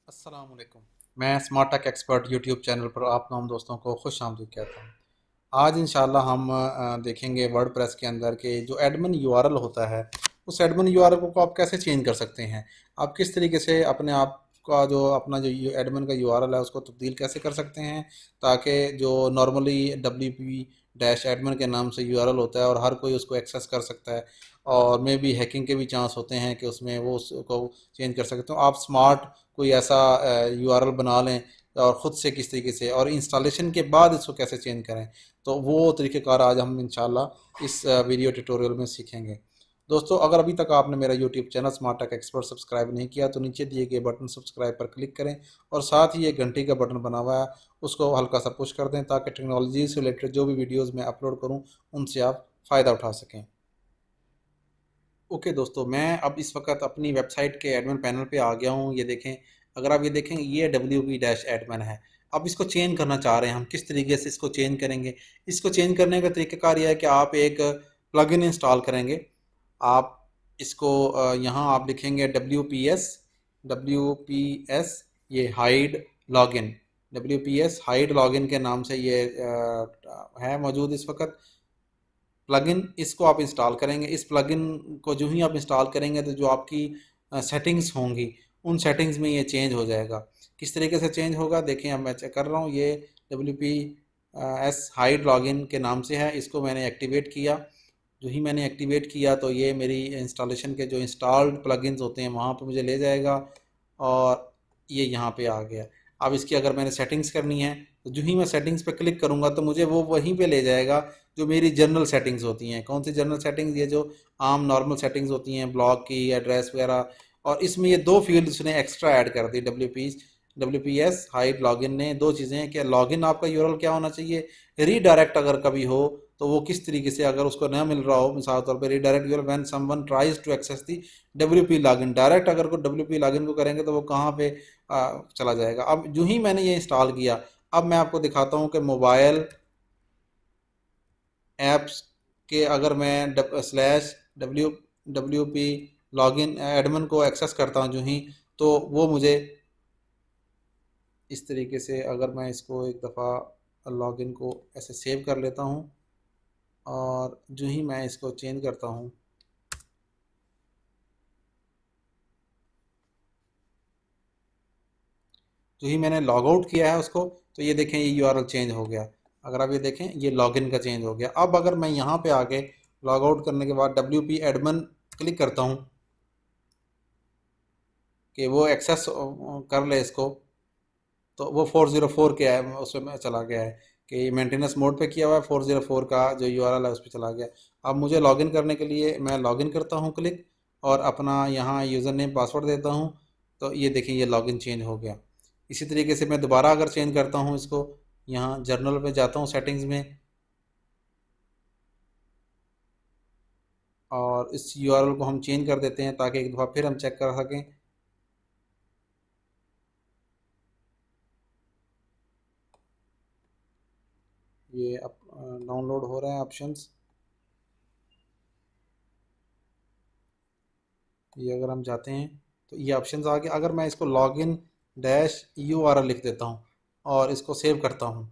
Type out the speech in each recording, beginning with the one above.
अस्सलाम वालेकुम। मैं smart tech expert YouTube channel पर आप तमाम दोस्तों को खुश आमदीद कहता हूँ। आज इंशाल्लाह हम देखेंगे वर्डप्रेस के अंदर के जो एडमिन यूआरएल होता है, उस एडमिन यूआरएल को आप कैसे चेंज कर सकते हैं। आप किस तरीके से अपने आप का जो अपना जो एडमिन का यूआरएल है उसको तब्दील कैसे कर सकते हैं, ताकि जो normally W P dash admin के नाम से यूआरएल होता है और हर कोई उसको एक्सेस कर सकता है, और मे भी हैकिंग के भी चांस होते हैं कि उसमें वो उसको चेंज कर सकते हो। आप स्मार्ट कोई ऐसा यूआरएल बना लें और ख़ुद से किस तरीके से, और इंस्टॉलेशन के बाद इसको कैसे चेंज करें, तो वो तरीक़ेकार आज हम इंशाल्लाह इस वीडियो ट्यूटोरियल में सीखेंगे। दोस्तों, अगर अभी तक आपने मेरा YouTube channel smart tech expert subscribe नहीं किया तो नीचे दिए गए बटन सब्सक्राइब पर क्लिक करें, और साथ ही एक घंटी का बटन बना हुआ है उसको हल्का सा पुश कर दें, ताकि टेक्नोलॉजी से रिलेटेड जो भी वीडियोज़ मैं अपलोड करूँ उनसे आप फ़ायदा उठा सकें। ओके दोस्तों, मैं अब इस वक्त अपनी वेबसाइट के एडमिन पैनल पे आ गया हूँ। ये देखें, अगर आप ये देखें, ये डब्ल्यू पी डैश एडमिन है। अब इसको चेंज करना चाह रहे हैं हम, किस तरीके से इसको चेंज करेंगे। इसको चेंज करने का तरीक़ाकार यह है कि आप एक प्लगइन इंस्टॉल करेंगे। आप इसको यहाँ आप लिखेंगे डब्ल्यू पी एस ये hide login, WPS hide login के नाम से ये है मौजूद इस वक्त प्लगइन। इसको आप इंस्टॉल करेंगे। इस प्लगइन को जो ही आप इंस्टॉल करेंगे तो जो आपकी सेटिंग्स होंगी उन सेटिंग्स में ये चेंज हो जाएगा। किस तरीके से चेंज होगा देखें, अब मैं चेक कर रहा हूँ। ये WPS हाइड लॉगिन के नाम से है। इसको मैंने एक्टिवेट किया। जो ही मैंने एक्टिवेट किया तो ये मेरी इंस्टॉलेशन के जो इंस्टॉल्ड प्लगइन्स होते हैं वहाँ पर मुझे ले जाएगा, और ये यहाँ पे आ गया। अब इसकी अगर मैंने सेटिंग्स करनी है तो जो ही मैं सेटिंग्स पे क्लिक करूँगा तो मुझे वो वहीं पे ले जाएगा जो मेरी जनरल सेटिंग्स होती हैं। कौन सी जनरल सेटिंग्स? ये जो आम नॉर्मल सेटिंग्स होती हैं, ब्लॉग की, एड्रेस वगैरह। और इसमें ये दो फील्ड उसने एक्स्ट्रा ऐड कर दी। WPS हाइड लॉगिन ने दो चीज़ें हैं कि लॉगिन आपका यूआरएल क्या होना चाहिए, रीडायरेक्ट अगर कभी हो तो वो किस तरीके से, अगर उसको न मिल रहा हो, मिसाल तौर पर redirect URL when someone tries to access the WP login, direct अगर को WP लॉगिन को करेंगे तो वो कहाँ पे चला जाएगा। अब जो ही मैंने ये इंस्टॉल किया, अब मैं आपको दिखाता हूँ कि मोबाइल ऐप्स के अगर मैं स्लैश WP लॉगिन एडमिन को एक्सेस करता हूँ जो ही, तो वो मुझे इस तरीके से, अगर मैं इसको एक दफ़ा लॉगिन को ऐसे सेव कर लेता हूँ और जो ही मैं इसको चेंज करता हूँ, जो ही मैंने लॉग आउट किया है उसको, तो ये देखें, ये यूआरएल चेंज हो गया। अगर आप ये देखें, ये लॉगिन का चेंज हो गया। अब अगर मैं यहाँ पे आके लॉग आउट करने के बाद WP एडमिन क्लिक करता हूँ कि वो एक्सेस कर ले इसको, तो वो 404 के है उसमें चला गया है कि मेंटेनेंस मोड पे किया हुआ है। 404 का जो यूआरएल है उस पर चला गया। अब मुझे लॉगिन करने के लिए मैं लॉगिन करता हूँ क्लिक, और अपना यहाँ यूज़र नेम पासवर्ड देता हूँ, तो ये देखें, ये लॉगिन चेंज हो गया। इसी तरीके से मैं दोबारा अगर चेंज करता हूँ इसको, यहाँ जर्नल पे जाता हूँ सेटिंग्स में, और इस यूआरएल को हम चेंज कर देते हैं ताकि एक दफ़ा फिर हम चेक कर सकें। ये अब डाउनलोड हो रहे हैं ऑप्शंस। ये अगर हम जाते हैं तो ये ऑप्शंस आ गए। अगर मैं इसको लॉगिन डैश यूआरएल लिख देता हूँ और इसको सेव करता हूँ,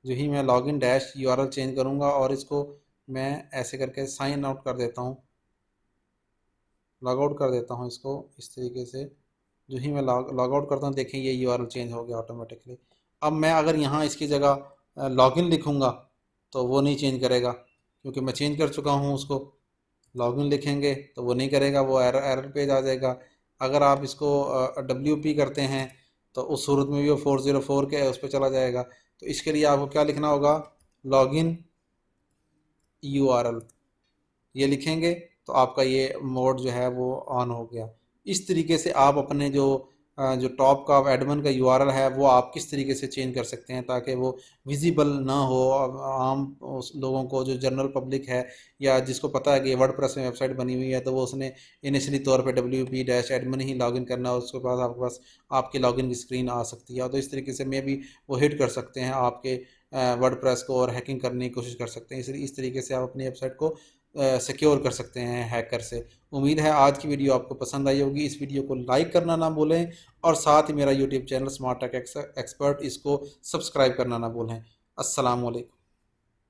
जो ही मैं लॉगिन डैश यूआरएल चेंज करूँगा और इसको मैं ऐसे करके साइन आउट कर देता हूँ, लॉग आउट कर देता हूँ इसको इस तरीके से। जो ही मैं लॉग आउट करता हूँ, देखें, ये यूआरएल चेंज हो गया ऑटोमेटिकली। अब मैं अगर यहाँ इसकी जगह लॉगिन लिखूँगा तो वो नहीं चेंज करेगा, क्योंकि मैं चेंज कर चुका हूँ उसको। लॉगिन लिखेंगे तो वो नहीं करेगा, वो एरर एरर पेज आ जाएगा। अगर आप इसको WP करते हैं तो उस सूरत में भी वो 404 के उस पर चला जाएगा। तो इसके लिए आपको क्या लिखना होगा, लॉगिन URL ये लिखेंगे तो आपका ये मोड जो है वो ऑन हो गया। इस तरीके से आप अपने जो टॉप का एडमिन का यूआरएल है वो आप किस तरीके से चेंज कर सकते हैं ताकि वो विजिबल ना हो आम उस लोगों को, जो जनरल पब्लिक है या जिसको पता है कि वर्डप्रेस में वेबसाइट बनी हुई है, तो वो उसने इनिशियली तौर पे WP डैश एडमिन ही लॉगिन करना है, उसके पास आपके पास आपके लॉगिन की स्क्रीन आ सकती है। तो इस तरीके से मे भी वो हिट कर सकते हैं आपके वर्डप्रेस को और हैकिंग करने की कोशिश कर सकते हैं। इस तरीके से आप अपनी वेबसाइट को सिक्योर कर सकते हैं हैकर से। उम्मीद है आज की वीडियो आपको पसंद आई होगी। इस वीडियो को लाइक करना ना भूलें और साथ ही मेरा YouTube channel smart tech expert इसको सब्सक्राइब करना ना भूलें। अस्सलाम वालेकुम।